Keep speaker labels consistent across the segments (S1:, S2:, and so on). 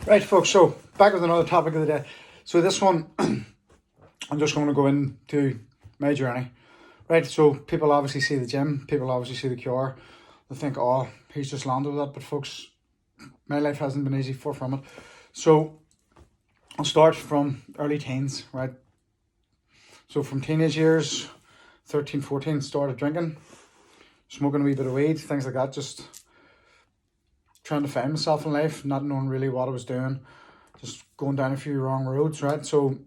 S1: Right, folks, so back with another topic of the day. So this one, I'm just going to go into my journey. Right, so people obviously see the gym, people obviously see the cure. They think, oh, he's just landed with that. But folks, my life hasn't been easy, far from it. So I'll start from early teens, right? So from teenage years, 13, 14, started drinking, smoking a wee bit of weed, things like that, just trying to find myself in life, not knowing really what I was doing, just going down a few wrong roads, right? So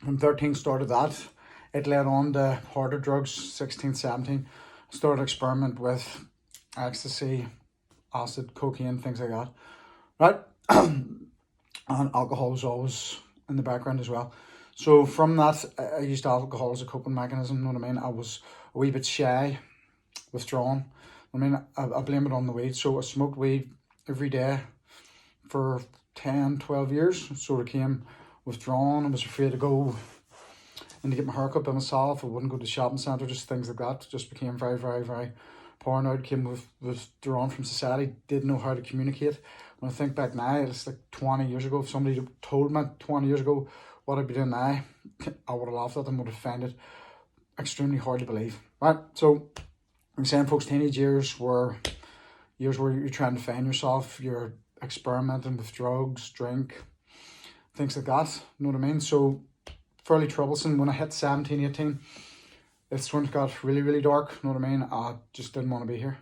S1: from 13 started that. It led on to harder drugs, 16, 17. Started experiment with ecstasy, acid, cocaine, things like that, right? And alcohol was always in the background as well. So from that, I used alcohol as a coping mechanism, you know what I mean? I was a wee bit shy, withdrawn. I mean, I blame it on the weed. So I smoked weed every day for 10, 12 years. Sort of came withdrawn. I was afraid to go and to get my haircut by myself. I wouldn't go to the shopping centre, just things like that. Just became very, very, very paranoid, came withdrawn from society, didn't know how to communicate. When I think back now, it's like 20 years ago. If somebody told me 20 years ago what I'd be doing now, I would have laughed at them, would have found it extremely hard to believe. Right? So I'm saying, folks, teenage years were years where you're trying to find yourself, you're experimenting with drugs, drink, things like that. You know what I mean? So fairly troublesome. When I hit 17, 18, it's when it got really, really dark. You know what I mean? I just didn't want to be here.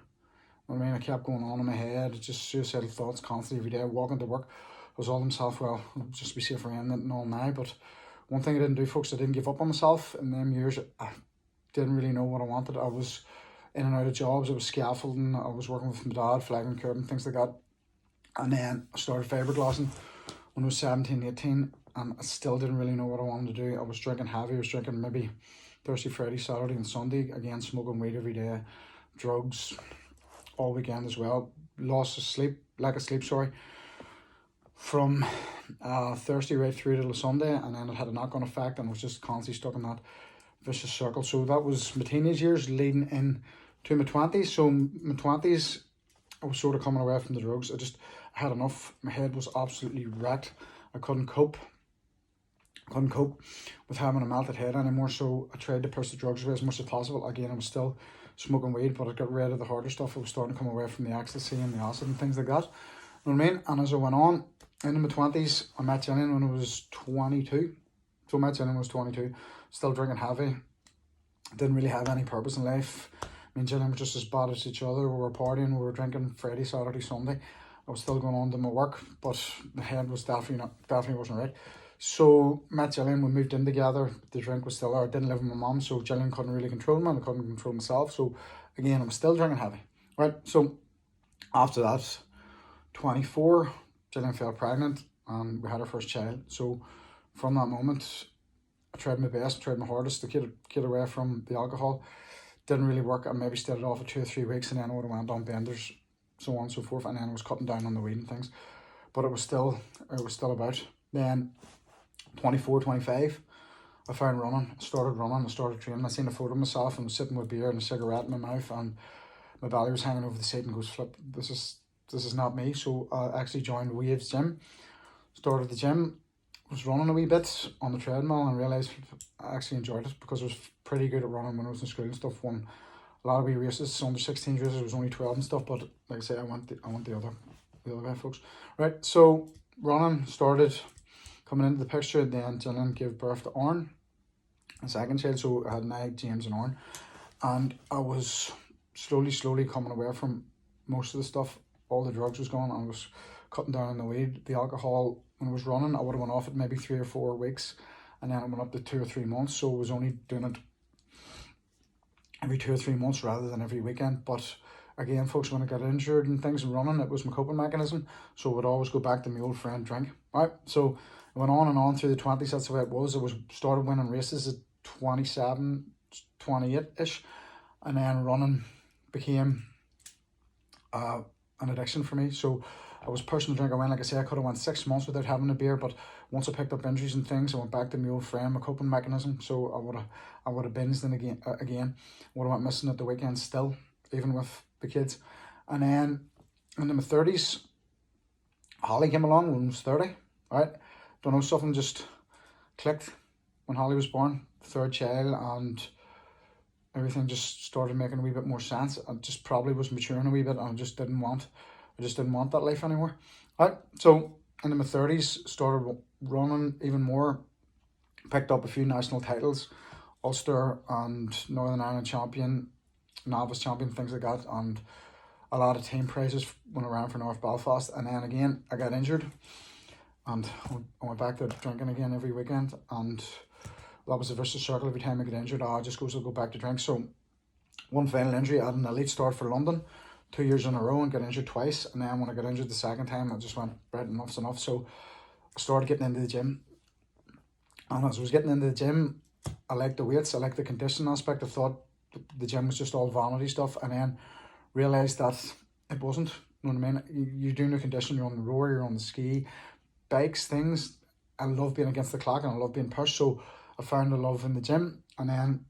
S1: You know what I mean? I kept going on in my head, just suicidal thoughts constantly every day, walking to work. I was all myself, well, I'll just be safer in it and all now. But one thing I didn't do, folks, I didn't give up on myself. In them years, I didn't really know what I wanted. I was in and out of jobs. I was scaffolding. I was working with my dad, flagging curb and things like that. And then I started fiberglassing when I was 17, 18. And I still didn't really know what I wanted to do. I was drinking heavy. I was drinking maybe Thursday, Friday, Saturday and Sunday. Again, smoking weed every day. Drugs all weekend as well. Loss of sleep, lack of sleep, sorry. From Thursday right through to Sunday. And then it had a knock-on effect and I was just constantly stuck in that vicious circle. So that was my teenage years leading in to my 20s. So my 20s, I was sort of coming away from the drugs. I had enough. My head was absolutely wrecked. I couldn't cope with having a melted head anymore. So I tried to push the drugs away as much as possible. Again, I was still smoking weed, but I got rid of the harder stuff. I was starting to come away from the ecstasy and the acid and things like that. You know what I mean? And as I went on into my 20s, I met Gillian when I was 22. So I met Gillian when I was 22, still drinking heavy. Didn't really have any purpose in life. Me and Gillian were just as bad as each other. We were partying, we were drinking Friday, Saturday, Sunday. I was still going on to my work, but the head was definitely wasn't right. So met Gillian, we moved in together. The drink was still there. I didn't live with my mum, so Gillian couldn't really control me and I couldn't control myself. So again, I'm still drinking heavy. Right. So after that, 24, Gillian fell pregnant and we had our first child. So from that moment, I tried my best, tried my hardest to get away from the alcohol. Didn't really work. I maybe stayed it off for 2 or 3 weeks and then I would have went on benders, so on and so forth, and then I was cutting down on the weed and things. But it was still about. Then 24, 25, I found running, started running, I started training. I seen a photo of myself and was sitting with beer and a cigarette in my mouth and my belly was hanging over the seat and goes, flip, this is not me. So I actually joined Waves Gym, started the gym, was running a wee bit on the treadmill and realised I actually enjoyed it because I was pretty good at running when I was in school and stuff. Won a lot of wee races, under 16 races, it was only 12 and stuff, but like I say, I want the other way, folks. Right, so running started coming into the picture. Then Gillian gave birth to Oren, a second child. So I had Meg, James and Oren, and I was slowly coming away from most of the stuff. All the drugs was gone. I was cutting down on the weed, the alcohol. When I was running, I would have went off it maybe 3 or 4 weeks, and then it went up to 2 or 3 months. So I was only doing it every 2 or 3 months rather than every weekend. But again, folks, when I got injured and things and running, it was my coping mechanism. So I would always go back to my old friend drink. Right, so I went on and on through the 20s. That's the way it was. I started winning races at 27, 28-ish, and then running became an addiction for me. So I was pushing the drink away. Like I say, I could have went 6 months without having a beer, but once I picked up injuries and things, I went back to my old friend, my coping mechanism. So I would have binged in again. Would have went missing at the weekend still, even with the kids. And then into my 30s, Holly came along when I was 30, right? Don't know, something just clicked when Holly was born, third child, and everything just started making a wee bit more sense. I just probably was maturing a wee bit, and I just didn't want that life anymore. Right, so in my 30s, started running even more, picked up a few national titles, Ulster and Northern Ireland champion, novice champion, things like that, and a lot of team prizes when I ran for North Belfast. And then again, I got injured, and I went back to drinking again every weekend, and that was a vicious circle. Every time I get injured, I just I'll go back to drink. So one final injury, I had an elite start for London, 2 years in a row, and got injured twice. And then when I got injured the second time, I just went, right, enough's enough. So I started getting into the gym. And as I was getting into the gym, I liked the weights, I liked the conditioning aspect. I thought the gym was just all vanity stuff, and then realised that it wasn't. You know what I mean? You're doing the conditioning, you're on the rower, you're on the ski, bikes, things. I love being against the clock and I love being pushed. So I found a love in the gym, and then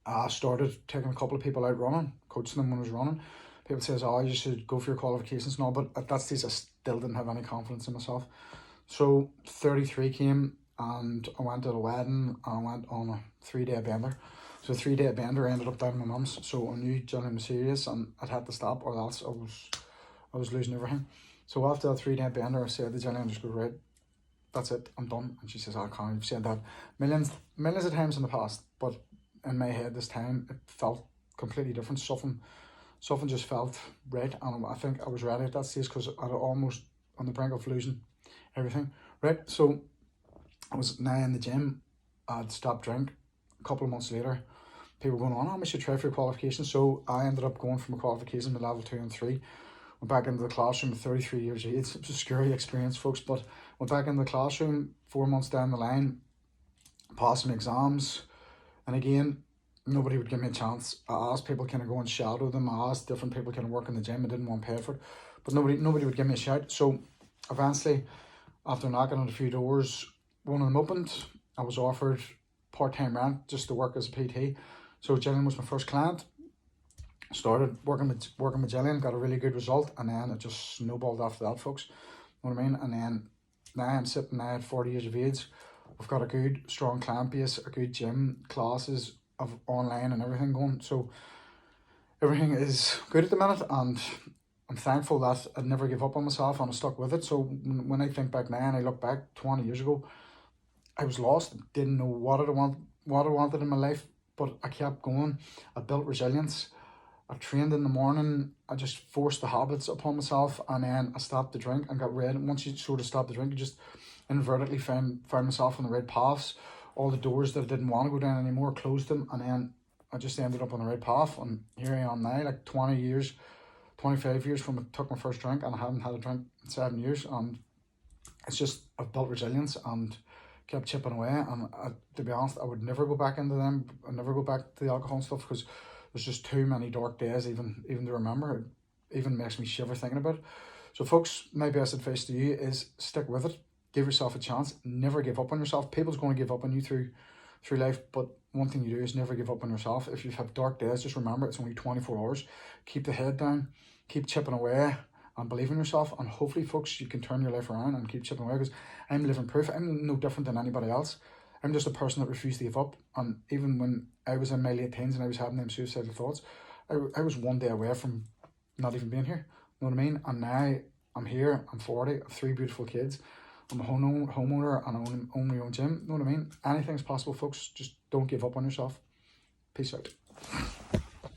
S1: I started taking a couple of people out running, coaching them when I was running. People says, oh, you should go for your qualifications and all, but at that stage I still didn't have any confidence in myself. So 33 came, and I went to a wedding, and I went on a 3-day bender. So 3-day bender ended up down at my mum's. So I knew Johnny was serious, and I'd had to stop, or else I was losing everything. So after that 3-day bender, I said to Jenny, and just go, right, that's it, I'm done. And she says, oh, Conor, you've said that millions of times in the past, but in my head this time it felt completely different. Something just felt right, and I think I was ready at that stage, because I was almost on the brink of losing everything. Right, so I was now in the gym. I'd stopped drink. A couple of months later, people were going on, oh, we should try for your qualifications. So I ended up going for my qualification to level 2 and 3. Went back into the classroom at 33 years of age. It was a scary experience, folks, but went back into the classroom 4 months down the line, passed my exams, and again, nobody would give me a chance. I asked people, can I go and shadow them? I asked different people, can I work in the gym? I didn't want to pay for it, but nobody would give me a shout. So eventually, after knocking on a few doors, one of them opened. I was offered part-time rent just to work as a PT. So Gillian was my first client. Started working with Gillian, got a really good result, and then it just snowballed after that, folks. You know what I mean? And then now I'm sitting now at 40 years of age. We've got a good, strong client base, a good gym, classes of online and everything going. So everything is good at the minute, and I'm thankful that I'd never give up on myself, and I stuck with it. So when I think back now and I look back 20 years ago, I was lost, didn't know what I wanted in my life, but I kept going. I built resilience. I trained in the morning. I just forced the habits upon myself, and then I stopped the drink and got rid. And once you sort of stop the drink, you just inadvertently found myself on the right paths. All the doors that I didn't want to go down anymore, closed them, and then I just ended up on the right path. And here I am now, like 25 years from I took my first drink, and I haven't had a drink in 7 years. And it's just, I've built resilience and kept chipping away. And to be honest, I would never go back into them. I'd never go back to the alcohol and stuff, because there's just too many dark days even to remember. It even makes me shiver thinking about it. So folks, my best advice to you is stick with it. Give yourself a chance. Never give up on yourself. People's going to give up on you through life, but one thing you do is never give up on yourself. If you have dark days, just remember it's only 24 hours. Keep the head down, keep chipping away, and believe in yourself. And hopefully, folks, you can turn your life around and keep chipping away, because I'm living proof. I'm no different than anybody else. I'm just a person that refused to give up. And even when I was in my late teens and I was having them suicidal thoughts, I was one day away from not even being here. You know what I mean? And now I'm here, I'm 40, I have 3 beautiful kids. I'm a homeowner, and I own my own gym. You know what I mean? Anything's possible, folks. Just don't give up on yourself. Peace out.